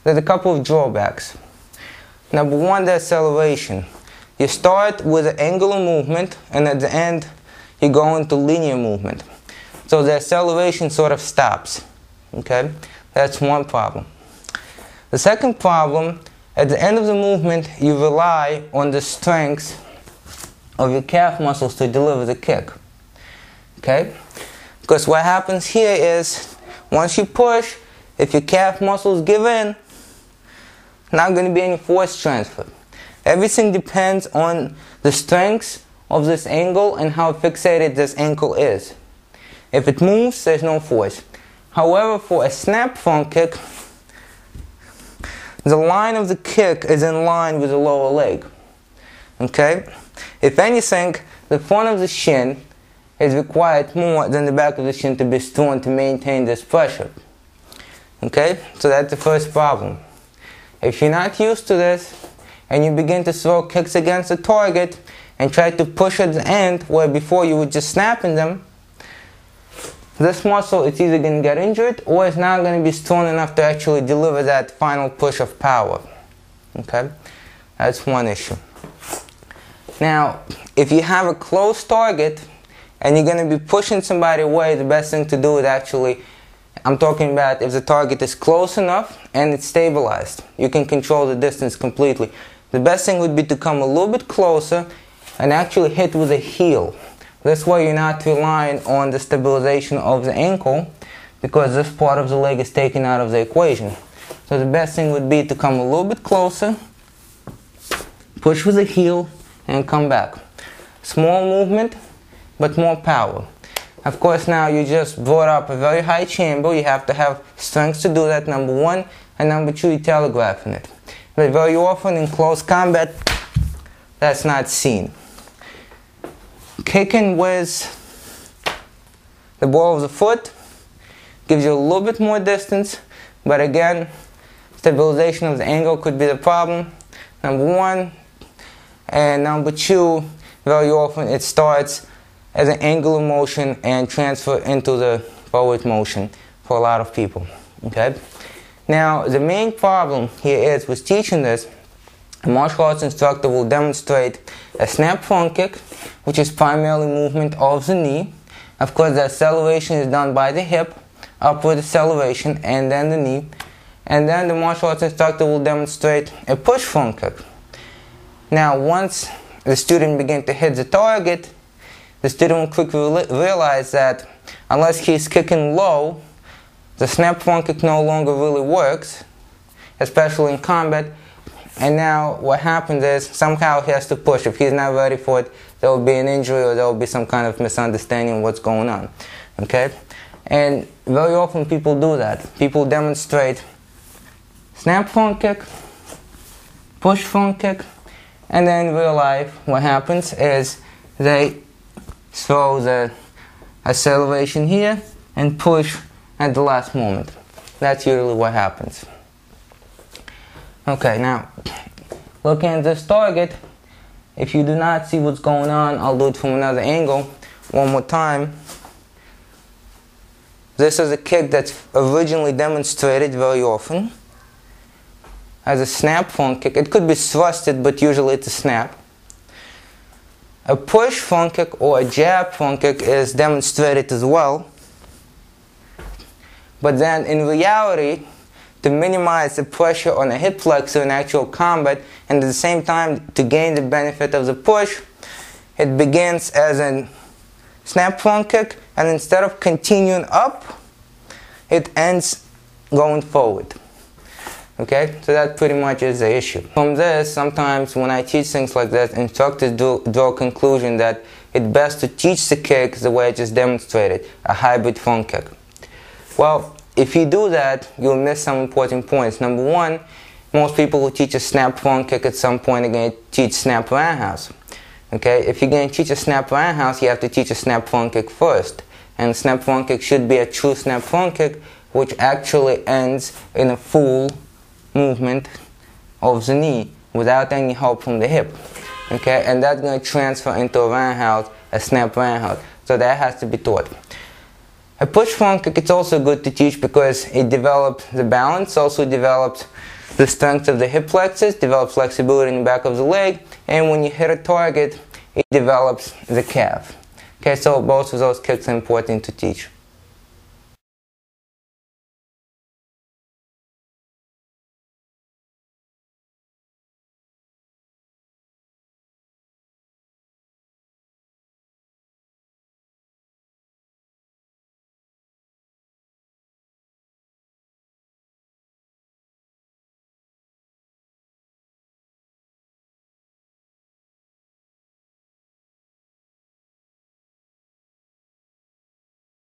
there's a couple of drawbacks. Number one, the acceleration. You start with an angular movement, and at the end, you go into linear movement. So the acceleration sort of stops. Okay? That's one problem. The second problem, at the end of the movement, you rely on the strength of your calf muscles to deliver the kick. Okay? Because what happens here is, once you push, if your calf muscles give in, not going to be any force transfer. Everything depends on the strength of this ankle and how fixated this ankle is. If it moves, there's no force. However, for a snap front kick, the line of the kick is in line with the lower leg. Okay? If anything, the front of the shin is required more than the back of the shin to be strong to maintain this pressure. Okay? So that's the first problem. If you're not used to this, and you begin to throw kicks against the target and try to push at the end where before you were just snapping them, this muscle is either going to get injured or it's not going to be strong enough to actually deliver that final push of power. Okay? That's one issue. Now, if you have a close target and you're going to be pushing somebody away, the best thing to do is actually, I'm talking about if the target is close enough and it's stabilized. You can control the distance completely. The best thing would be to come a little bit closer and actually hit with a heel. This way you're not relying on the stabilization of the ankle because this part of the leg is taken out of the equation. So the best thing would be to come a little bit closer, push with a heel, and come back. Small movement, but more power. Of course, now you just brought up a very high chamber. You have to have strength to do that, number one, and number two, you're telegraphing it. But very often in close combat, that's not seen. Kicking with the ball of the foot gives you a little bit more distance, but again, stabilization of the ankle could be the problem, number one. And number two, very often it starts as an angular motion and transfer into the forward motion for a lot of people. Okay? Now, the main problem here is with teaching this, a martial arts instructor will demonstrate a snap front kick, which is primarily movement of the knee. Of course, the acceleration is done by the hip, upward acceleration, and then the knee. And then the martial arts instructor will demonstrate a push front kick. Now, once the student begins to hit the target, the student will quickly realize that unless he's kicking low, the snap front kick no longer really works, especially in combat. And now what happens is somehow he has to push. If he's not ready for it, there will be an injury or there will be some kind of misunderstanding of what's going on. Okay? And very often people do that. People demonstrate snap front kick, push front kick, and then in real life what happens is they throw the acceleration here and push at the last moment. That's usually what happens. Okay, now looking at this target, if you do not see what's going on, I'll do it from another angle one more time. This is a kick that's originally demonstrated very often as a snap front kick. It could be thrusted, but usually it's a snap. A push front kick or a jab front kick is demonstrated as well. But then in reality, to minimize the pressure on the hip flexor in actual combat and at the same time to gain the benefit of the push, it begins as a snap front kick, and instead of continuing up, it ends going forward. Okay, so that pretty much is the issue. From this, sometimes when I teach things like that, instructors draw a conclusion that it's best to teach the kick the way I just demonstrated, a hybrid front kick. Well, if you do that, you'll miss some important points. Number one, most people who teach a snap front kick at some point are going to teach snap roundhouse. Okay, if you're going to teach a snap roundhouse, you have to teach a snap front kick first. And snap front kick should be a true snap front kick, which actually ends in a full movement of the knee without any help from the hip. Okay, and that's going to transfer into a roundhouse, a snap roundhouse. So that has to be taught. A push front kick, it's also good to teach because it develops the balance, also develops the strength of the hip flexors, develops flexibility in the back of the leg, and when you hit a target, it develops the calf. Okay, so both of those kicks are important to teach.